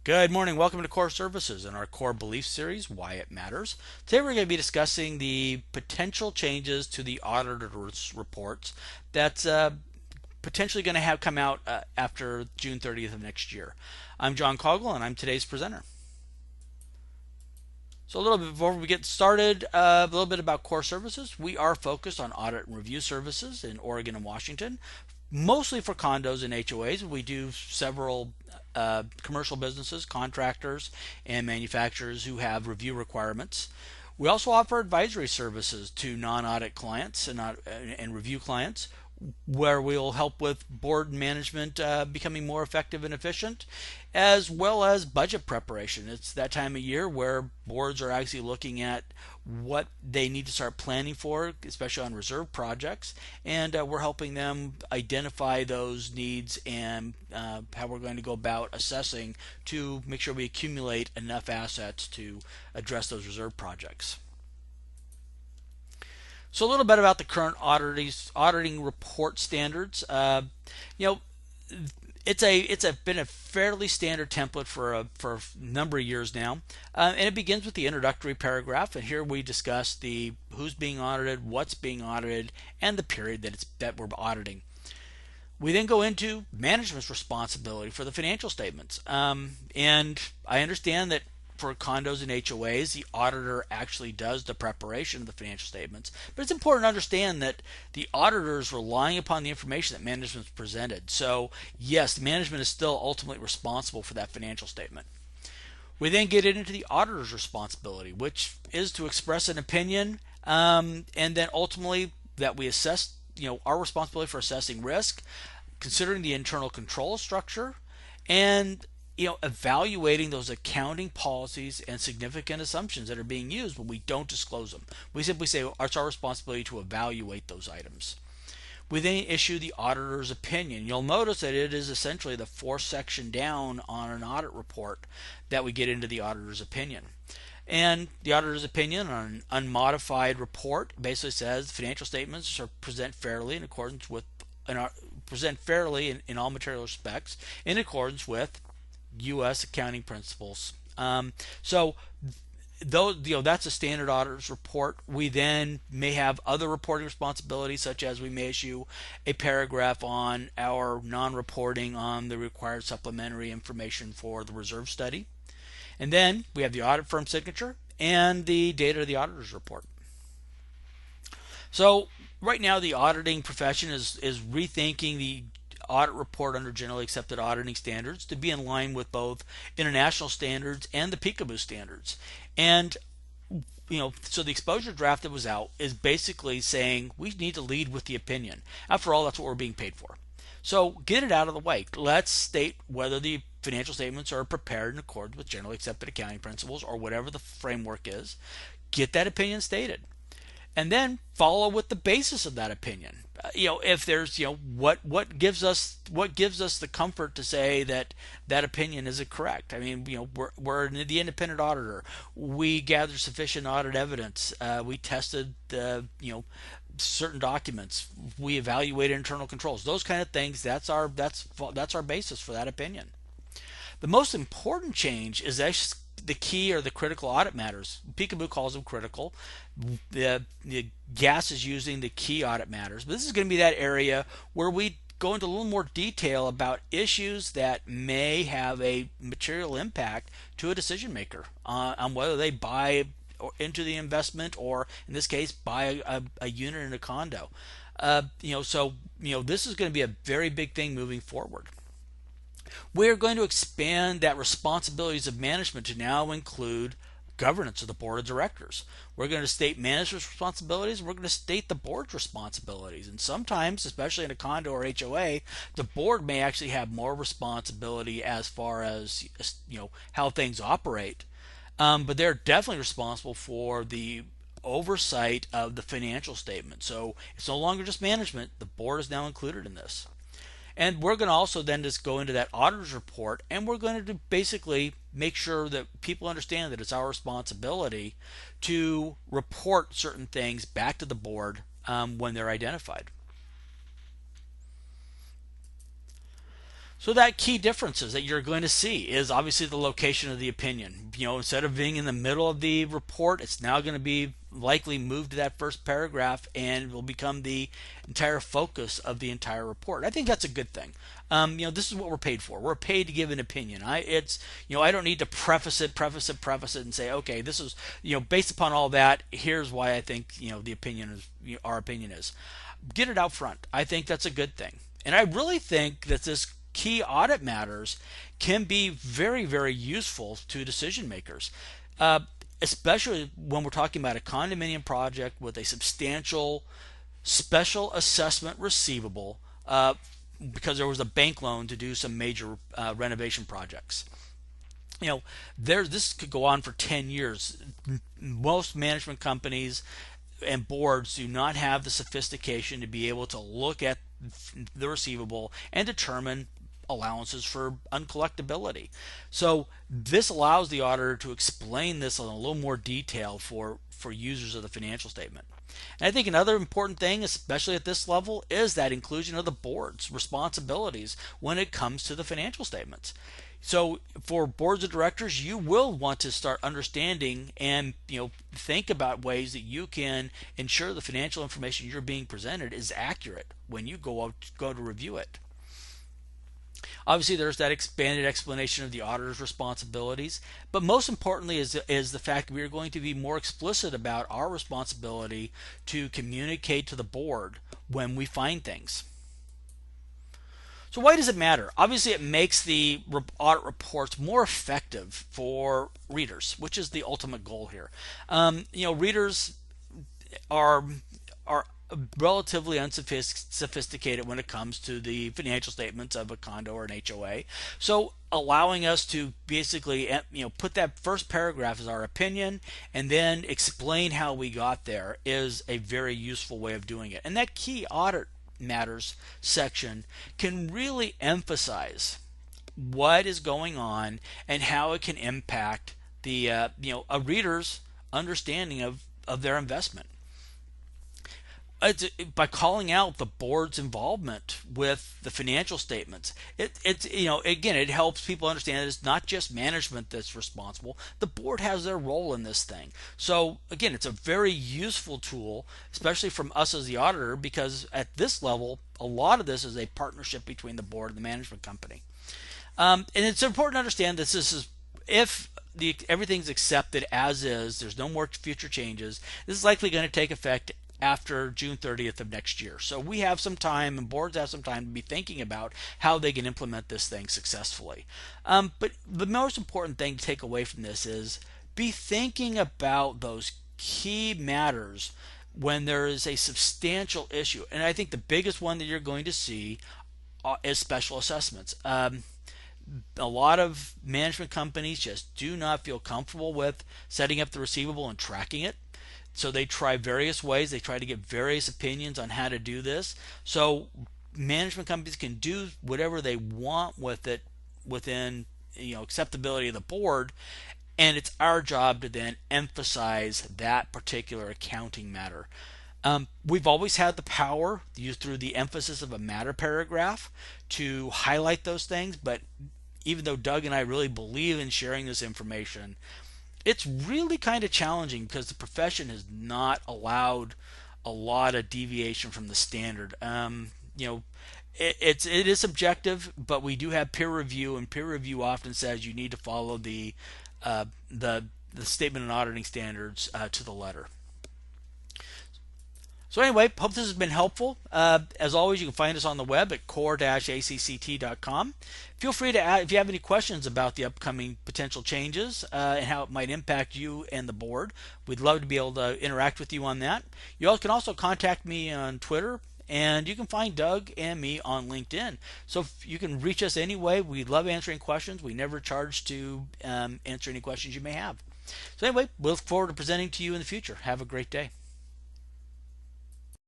Good morning. Welcome to Core Services and our Core Belief Series, Why It Matters. Today we're going to be discussing the potential changes to the auditor's reports that's potentially going to have come out after June 30th of next year. I'm John Coggle and I'm today's presenter. So a little bit before we get started, a little bit about Core Services. We are focused on audit and review services in Oregon and Washington, mostly for condos and HOAs. We do several commercial businesses, contractors, and manufacturers who have review requirements. We also offer advisory services to non-audit clients and review clients, where we'll help with board management becoming more effective and efficient, as well as budget preparation. It's that time of year where boards are actually looking at what they need to start planning for, especially on reserve projects, and we're helping them identify those needs and how we're going to go about assessing to make sure we accumulate enough assets to address those reserve projects. So a little bit about the current auditing report standards. It's been a fairly standard template for a number of years now, and it begins with the introductory paragraph. And here we discuss the who's being audited, what's being audited, and the period that we're auditing. We then go into management's responsibility for the financial statements, and I understand that for condos and HOAs, the auditor actually does the preparation of the financial statements. But it's important to understand that the auditor is relying upon the information that management's presented. So yes, management is still ultimately responsible for that financial statement. We then get into the auditor's responsibility, which is to express an opinion, and then ultimately that we assess, our responsibility for assessing risk, considering the internal control structure, and evaluating those accounting policies and significant assumptions that are being used when we don't disclose them. We simply say it's our responsibility to evaluate those items. We then issue the auditor's opinion. You'll notice that it is essentially the fourth section down on an audit report that we get into the auditor's opinion. And the auditor's opinion on an unmodified report basically says financial statements are present fairly in accordance with in all material respects in accordance with U.S. accounting principles. So that's a standard auditor's report. We then may have other reporting responsibilities, such as we may issue a paragraph on our non-reporting on the required supplementary information for the reserve study. And then we have the audit firm signature and the date of the auditor's report. So right now the auditing profession is rethinking the audit report under generally accepted auditing standards to be in line with both international standards and the peekaboo standards. And so the exposure draft that was out is basically saying we need to lead with the opinion. After all, that's what we're being paid for. So get it out of the way. Let's state whether the financial statements are prepared in accordance with generally accepted accounting principles or whatever the framework is. Get that opinion stated, and then follow with the basis of that opinion. If there's what gives us the comfort to say that that opinion is correct. I mean, we're the independent auditor. We gathered sufficient audit evidence. We tested certain documents. We evaluated internal controls. Those kind of things. That's our basis for that opinion. The most important change is actually the key or the critical audit matters. Peekaboo calls them critical. The GAS is using the key audit matters. But this is going to be that area where we go into a little more detail about issues that may have a material impact to a decision maker on whether they buy into the investment or, in this case, buy a unit in a condo. This is going to be a very big thing moving forward. We're going to expand that responsibilities of management to now include governance of the board of directors. We're going to state management's responsibilities. We're going to state the board's responsibilities. And sometimes, especially in a condo or HOA, the board may actually have more responsibility as far as how things operate. But they're definitely responsible for the oversight of the financial statement. So it's no longer just management. The board is now included in this. And we're going to also then just go into that auditor's report, and we're going to basically make sure that people understand that it's our responsibility to report certain things back to the board when they're identified. So that key differences that you're going to see is obviously the location of the opinion. Instead of being in the middle of the report, it's now going to be likely moved to that first paragraph and will become the entire focus of the entire report. I think that's a good thing. This is what we're paid for. We're paid to give an opinion. I don't need to preface it, and say, okay, this is, based upon all that, here's why I think, the opinion is, our opinion is. Get it out front. I think that's a good thing. And I really think that this key audit matters can be very, very useful to decision makers, especially when we're talking about a condominium project with a substantial special assessment receivable, because there was a bank loan to do some major renovation projects. This could go on for 10 years. Most management companies and boards do not have the sophistication to be able to look at the receivable and determine allowances for uncollectability. So this allows the auditor to explain this in a little more detail for users of the financial statement. And I think another important thing, especially at this level, is that inclusion of the board's responsibilities when it comes to the financial statements. So for boards of directors, you will want to start understanding and think about ways that you can ensure the financial information you're being presented is accurate when you go to review it. Obviously, there's that expanded explanation of the auditor's responsibilities, but most importantly is the fact that we are going to be more explicit about our responsibility to communicate to the board when we find things. So why does it matter? Obviously, it makes the audit reports more effective for readers, which is the ultimate goal here. Readers are relatively unsophisticated when it comes to the financial statements of a condo or an HOA. So allowing us to basically put that first paragraph as our opinion and then explain how we got there is a very useful way of doing it. And that key audit matters section can really emphasize what is going on and how it can impact the a reader's understanding of their investment. By calling out the board's involvement with the financial statements, it helps people understand that it's not just management that's responsible. The board has their role in this thing. So again, it's a very useful tool, especially from us as the auditor, because at this level, a lot of this is a partnership between the board and the management company. And it's important to understand that this is if everything's accepted as is, there's no more future changes. This is likely going to take effect after June 30th of next year. So we have some time, and boards have some time to be thinking about how they can implement this thing successfully. But the most important thing to take away from this is be thinking about those key matters when there is a substantial issue. And I think the biggest one that you're going to see is special assessments. A lot of management companies just do not feel comfortable with setting up the receivable and tracking it. So they try various ways. They try to get various opinions on how to do this. So management companies can do whatever they want with it within acceptability of the board, and it's our job to then emphasize that particular accounting matter. We've always had the power, used through the emphasis of a matter paragraph, to highlight those things, but even though Doug and I really believe in sharing this information, it's really kind of challenging because the profession has not allowed a lot of deviation from the standard. It is subjective, but we do have peer review, and peer review often says you need to follow the statement and auditing standards to the letter. So anyway, hope this has been helpful. As always, you can find us on the web at core-acct.com. Feel free to add, if you have any questions about the upcoming potential changes and how it might impact you and the board. We'd love to be able to interact with you on that. You all can also contact me on Twitter, and you can find Doug and me on LinkedIn. So if you can reach us anyway. We love answering questions. We never charge to answer any questions you may have. So anyway, we look forward to presenting to you in the future. Have a great day.